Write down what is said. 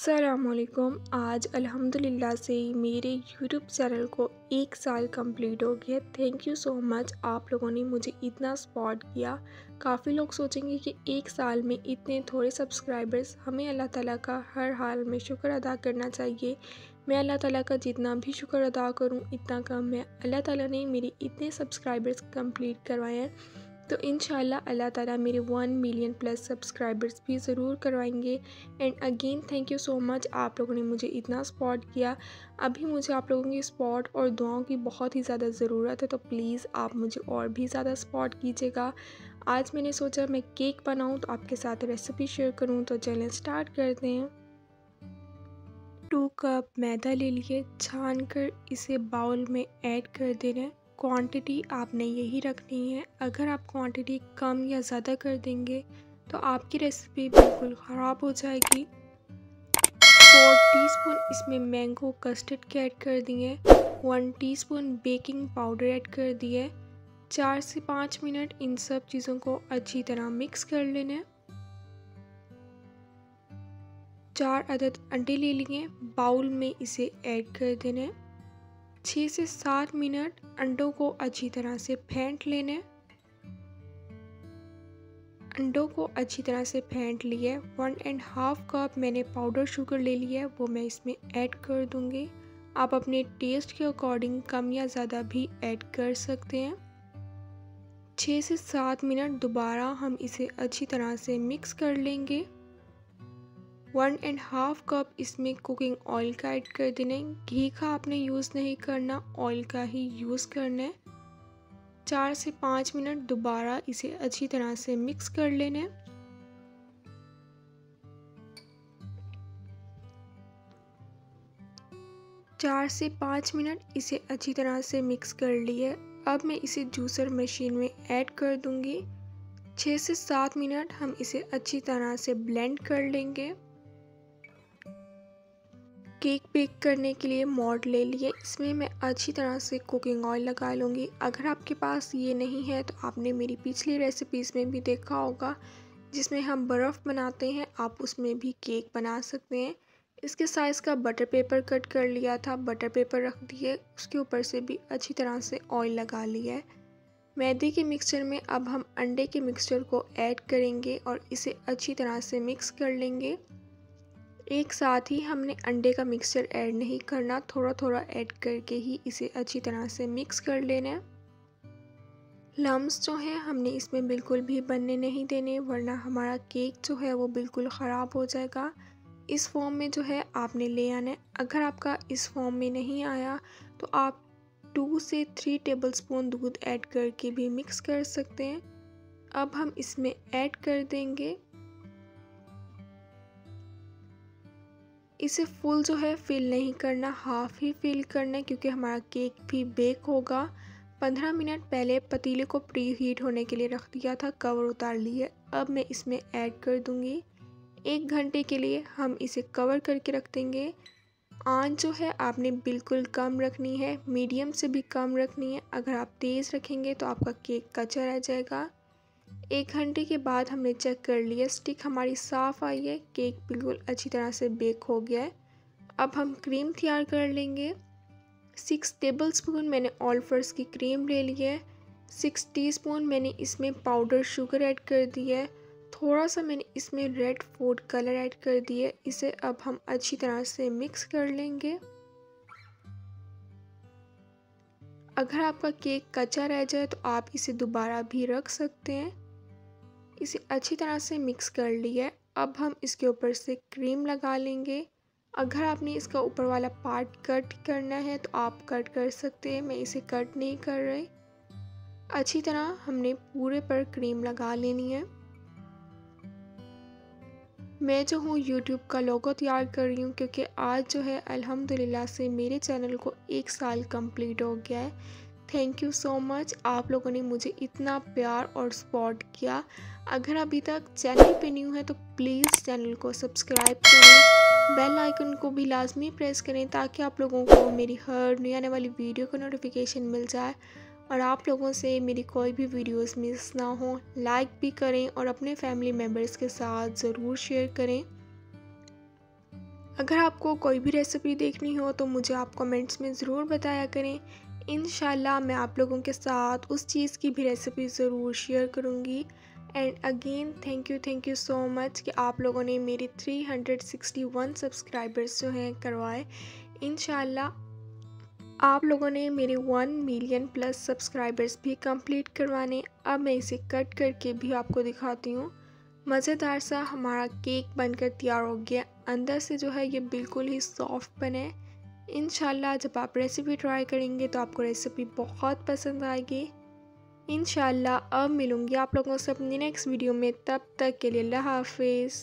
अस्सलामुअलैकुम। आज अल्हम्दुलिल्लाह से मेरे यूट्यूब चैनल को 1 साल कंप्लीट हो गया। थैंक यू सो मच, आप लोगों ने मुझे इतना सपोर्ट किया। काफ़ी लोग सोचेंगे कि 1 साल में इतने थोड़े सब्सक्राइबर्स, हमें अल्लाह ताला का हर हाल में शुक्र अदा करना चाहिए। मैं अल्लाह ताला का जितना भी शुक्र अदा करूं इतना कम है। अल्लाह ताला ने मेरे इतने सब्सक्राइबर्स कंप्लीट करवाए हैं, तो इंशाल्लाह अल्लाह ताला मेरे 1 मिलियन प्लस सब्सक्राइबर्स भी ज़रूर करवाएंगे। And again thank you so much, आप लोगों ने मुझे इतना सपोर्ट किया। अभी मुझे आप लोगों की सपोर्ट और दुआओं की बहुत ही ज़्यादा ज़रूरत है, तो प्लीज़ आप मुझे और भी ज़्यादा सपोर्ट कीजिएगा। आज मैंने सोचा मैं केक बनाऊं, तो आपके साथ रेसिपी शेयर करूं, तो चलें स्टार्ट करते हैं। 2 कप मैदा ले लिए, छान कर इसे बाउल में ऐड कर देना है। क्वांटिटी आपने यही रखनी है। अगर आप क्वांटिटी कम या ज़्यादा कर देंगे तो आपकी रेसिपी बिल्कुल ख़राब हो जाएगी। 4 टीस्पून इसमें मैंगो कस्टर्ड के ऐड कर दिए, 1 टीस्पून बेकिंग पाउडर ऐड कर दिए। 4 से 5 मिनट इन सब चीज़ों को अच्छी तरह मिक्स कर लेना है। 4 अदद अंडे ले लिए, बाउल में इसे ऐड कर देना है। 6 से 7 मिनट अंडों को अच्छी तरह से फेंट लेना है। अंडों को अच्छी तरह से फेंट लिए। 1.5 कप मैंने पाउडर शुगर ले लिया है, वो मैं इसमें ऐड कर दूंगी। आप अपने टेस्ट के अकॉर्डिंग कम या ज़्यादा भी ऐड कर सकते हैं। 6 से 7 मिनट दोबारा हम इसे अच्छी तरह से मिक्स कर लेंगे। 1.5 कप इसमें कुकिंग ऑयल का ऐड कर देना है। घी का आपने यूज़ नहीं करना, ऑयल का ही यूज़ करना है। 4 से 5 मिनट दोबारा इसे अच्छी तरह से मिक्स कर लेना है। चार से 5 मिनट इसे अच्छी तरह से मिक्स कर लिए। अब मैं इसे जूसर मशीन में ऐड कर दूंगी। 6 से 7 मिनट हम इसे अच्छी तरह से ब्लेंड कर लेंगे। केक बेक करने के लिए मोल्ड ले लिए, इसमें मैं अच्छी तरह से कुकिंग ऑयल लगा लूँगी। अगर आपके पास ये नहीं है तो आपने मेरी पिछली रेसिपीज़ में भी देखा होगा जिसमें हम बर्फ़ बनाते हैं, आप उसमें भी केक बना सकते हैं। इसके साइज़ का बटर पेपर कट कर लिया था, बटर पेपर रख दिए, उसके ऊपर से भी अच्छी तरह से ऑयल लगा लिया है। मैदे के मिक्सचर में अब हम अंडे के मिक्सचर को ऐड करेंगे और इसे अच्छी तरह से मिक्स कर लेंगे। एक साथ ही हमने अंडे का मिक्सचर ऐड नहीं करना, थोड़ा थोड़ा ऐड करके ही इसे अच्छी तरह से मिक्स कर लेना है। लम्स जो है हमने इसमें बिल्कुल भी बनने नहीं देने, वरना हमारा केक जो है वो बिल्कुल ख़राब हो जाएगा। इस फॉर्म में जो है आपने ले आना है। अगर आपका इस फॉर्म में नहीं आया तो आप 2 से 3 टेबलस्पून दूध ऐड करके भी मिक्स कर सकते हैं। अब हम इसमें ऐड कर देंगे। इसे फुल जो है फिल नहीं करना, हाफ ही फिल करना है, क्योंकि हमारा केक भी बेक होगा। 15 मिनट पहले पतीले को प्री हीट होने के लिए रख दिया था, कवर उतार लिए। अब मैं इसमें ऐड कर दूंगी। 1 घंटे के लिए हम इसे कवर करके रख देंगे। आंच जो है आपने बिल्कुल कम रखनी है, मीडियम से भी कम रखनी है। अगर आप तेज़ रखेंगे तो आपका केक कच्चा रह जाएगा। 1 घंटे के बाद हमने चेक कर लिया, स्टिक हमारी साफ़ आई है, केक बिल्कुल अच्छी तरह से बेक हो गया है। अब हम क्रीम तैयार कर लेंगे। 6 टेबलस्पून मैंने ऑल फ्रूट्स की क्रीम ले ली है। 6 टीस्पून मैंने इसमें पाउडर शुगर ऐड कर दी है। थोड़ा सा मैंने इसमें रेड फूड कलर ऐड कर दिया है। इसे अब हम अच्छी तरह से मिक्स कर लेंगे। अगर आपका केक कच्चा रह जाए तो आप इसे दोबारा भी रख सकते हैं। इसे अच्छी तरह से मिक्स कर लिया है। अब हम इसके ऊपर से क्रीम लगा लेंगे। अगर आपने इसका ऊपर वाला पार्ट कट करना है तो आप कट कर सकते हैं, मैं इसे कट नहीं कर रही। अच्छी तरह हमने पूरे पर क्रीम लगा लेनी है। मैं जो हूँ यूट्यूब का लोगो तैयार कर रही हूँ, क्योंकि आज जो है अल्हम्दुलिल्लाह से मेरे चैनल को 1 साल कंप्लीट हो गया है। थैंक यू सो मच, आप लोगों ने मुझे इतना प्यार और सपोर्ट किया। अगर अभी तक चैनल पे न्यू है तो प्लीज़ चैनल को सब्सक्राइब करें, बेल आइकन को भी लाजमी प्रेस करें, ताकि आप लोगों को मेरी हर नई आने वाली वीडियो का नोटिफिकेशन मिल जाए और आप लोगों से मेरी कोई भी वीडियोस मिस ना हो। लाइक भी करें और अपने फैमिली मेम्बर्स के साथ ज़रूर शेयर करें। अगर आपको कोई भी रेसिपी देखनी हो तो मुझे आप कमेंट्स में ज़रूर बताया करें। इंशाल्लाह मैं आप लोगों के साथ उस चीज़ की भी रेसिपी ज़रूर शेयर करूँगी। And again thank you so much कि आप लोगों ने मेरे 361 सब्सक्राइबर्स जो हैं करवाए। इंशाल्लाह आप लोगों ने मेरे 1 मिलियन प्लस सब्सक्राइबर्स भी कंप्लीट करवाने। अब मैं इसे कट करके भी आपको दिखाती हूँ। मज़ेदार सा हमारा केक बनकर तैयार हो गया। अंदर से जो है ये बिल्कुल ही सॉफ्ट बने। इंशाल्लाह जब आप रेसिपी ट्राई करेंगे तो आपको रेसिपी बहुत पसंद आएगी। इंशाल्लाह अब मिलूँगी आप लोगों से अपनी नेक्स्ट वीडियो में, तब तक के लिए अल्लाह हाफिज़।